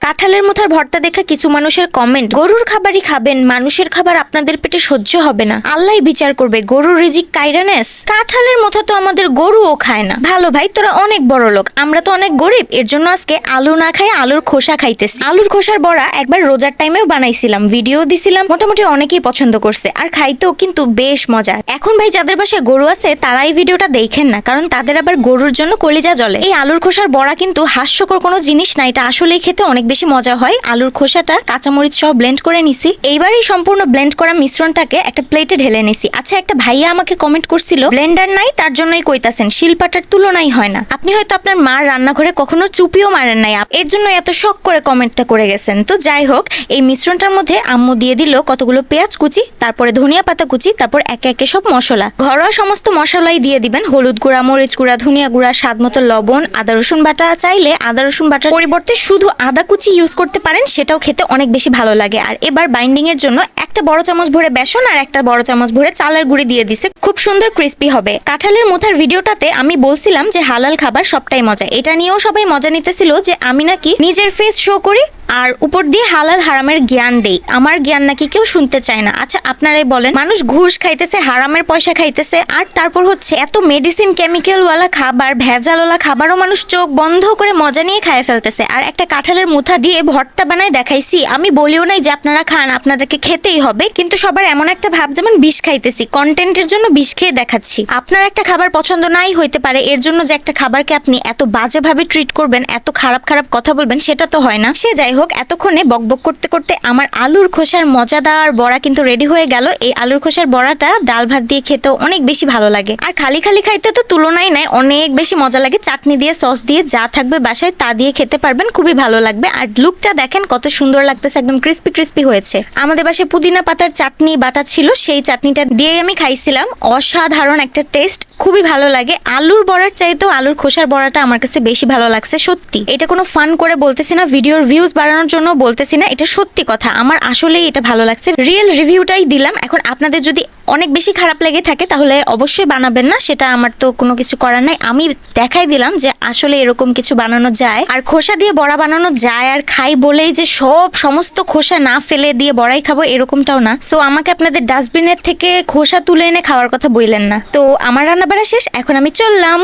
কাঁঠালের মুথার ভর্তা দেখে কিছু মানুষের কমেন্ট, গরুর খাবারই খাবেন, মানুষের খাবার আপনাদের পেটে সহ্য হবে না, আল্লাহই বিচার করবে, গরুর রিজিক কাইরানেস। কাঁঠালের মুথা তো আমাদের গরুও খায় না। ভালো ভাই, তোরা অনেক বড় লোক, আমরা তো অনেক গরিব, এর জন্য আজকে আলু না খাই আলুর খোসা খাইতেছি। আলুর খোসার বড়া একবার রোজার টাইমেও বানাইছিলাম, ভিডিও দিছিলাম, মোটামুটি অনেকেই পছন্দ করছে, আর খাইতেও কিন্তু বেশ মজা। এখন ভাই যাদের বাসায় গরু আছে তারা এই ভিডিওটা দেখেন না, কারণ তাদের আবার গরুর জন্য কলিজা জ্বলে। এই আলুর খোসার বড়া কিন্তু হাস্যকর কোনো জিনিস না, এটা আসলেই খেতে অনেক বেশি মজা হয়। আলুর খোসাটা কাঁচামরিচ সহ ব্লেন্ড করে নিছি। এইবার এই সম্পূর্ণ ব্লেন্ড করা মিশ্রণটাকে একটা প্লেটে ঢেলে নিছি। আচ্ছা, একটা ভাইয়া আমাকে কমেন্ট করছিল ব্লেন্ডার নাই তার জন্যই কইতাছেন, শিলপাটার তুলনাই হয় না। আপনি হয়তো আপনার মার রান্নাঘরে কখনো চুপিও মারেন নাই, এর জন্য এত শখ করে কমেন্টটা করে গেছেন। তো যাই হোক, এই মিশ্রণটার মধ্যে আম্মু দিয়ে দিল কতগুলো পেঁয়াজ কুচি, তারপরে ধনিয়া পাতা কুচি, তারপর একে একে সব মশলা, ঘরোয়া সমস্ত মশলাই দিয়ে দিবেন। হলুদ গুঁড়া, মরিচ গুঁড়া, ধনিয়া গুঁড়া, স্বাদ মতো লবণ, আদা রসুন বাটা, চাইলে আদা রসুন বাটার পরিবর্তে শুধু আদা কুচি ইউজ করতে পারেন, সেটাও খেতে অনেক বেশি ভালো লাগে। আর এবার বাইন্ডিং এর জন্য একটা বড় চামচ ভরে বেসন আর একটা বড় চামচ ভরে চালের গুঁড়ি দিয়ে দিছে, খুব সুন্দর ক্রিস্পি হবে। কাঁঠালের মুথার ভিডিওটাতে আমি বলছিলাম যে হালাল খাবার সবটাই মজা, এটা নিয়েও সবাই মজা নিতেছিল যে আমি নাকি নিজের ফেস শো করি আর উপর দিয়ে হালাল হারামের জ্ঞান দেই, আমার জ্ঞান নাকি কেউ শুনতে চায় না। আচ্ছা আপনারাই বলেন, মানুষ ঘুষ খাইতেছে, হারামের পয়সা খাইতেছে, আর তারপর হচ্ছে এত মেডিসিন কেমিক্যাল ওয়ালা খাবার, ভেজালওয়ালা খাবারও মানুষ চোখ বন্ধ করে মজা নিয়ে খায় ফেলতেছে। আর একটা কাঁঠালের মুথা দিয়ে ভর্তা বানায় দেখাইছি, আমি বলিও নাই যে আপনারা খান, আপনাদেরকে খেতেই হবে, কিন্তু সবার এমন একটা ভাব যেমন বিষ খাইতেছি, কন্টেন্টের জন্য বিষ খেয়ে দেখাচ্ছি। আপনার একটা খাবার পছন্দ নাই হইতে পারে, এর জন্য যে একটা খাবারকে আপনি এত বাজেভাবে ট্রিট করবেন, এত খারাপ খারাপ কথা বলবেন, সেটা তো হয় না। সে যাই হোক, এতক্ষণে বকবক করতে করতে আমার আলুর খোসার মজাদার বড়া কিন্তু রেডি হয়ে গেল। এই আলুর খোসার বড়াটা ডাল ভাত দিয়ে খেতেও অনেক বেশি ভালো লাগে, আর খালি খালি খাইতে তো তুলনাই নাই, অনেক বেশি মজা লাগে। চাটনি দিয়ে, সস দিয়ে, যা থাকবে বাসায় তা দিয়ে খেতে পারবেন, খুবই ভালো লাগবে। আর লুকটা দেখেন কত সুন্দর লাগতেছে, একদম ক্রিস্পি ক্রিস্পি হয়েছে। আমাদের বাসায় পুদিনা পাতার চাটনি বাটা ছিল, সেই চাটনিটা দিয়ে আমি খাইছিলাম, অসাধারণ একটা টেস্ট, খুবই ভালো লাগে। আলুর বড়ার চাইতেও আলুর খোসার বড়াটা আমার কাছে বেশি ভালো লাগছে সত্যি। এটা কোনো ফান করে বলতেছি না, ভিডিওর ভিউজ বাড়ানোর জন্য বলতেছি না, এটা সত্যি কথা, আমার আসলেই এটা ভালো লাগছে, রিয়েল রিভিউটাই দিলাম। এখন আপনাদের যদি অনেক বেশি খারাপ লেগে থাকে তাহলে অবশ্যই বানাবেন না, সেটা আমার তো কোনো কিছু করার নাই, আমি দেখাই দিলাম যে আসলে এরকম কিছু বানানো যায়, আর খোসা দিয়ে বড়া বানানো যায়। আর খাই বলেই যে সমস্ত খোসা না ফেলে দিয়ে বড়াই খাবো এরকমটাও না। সো আমাকে আপনাদের ডাস্টবিনের থেকে খোসা তুলে এনে খাওয়ার কথা বললেন না। তো আমার রান্না বাড়া শেষ, এখন আমি চললাম।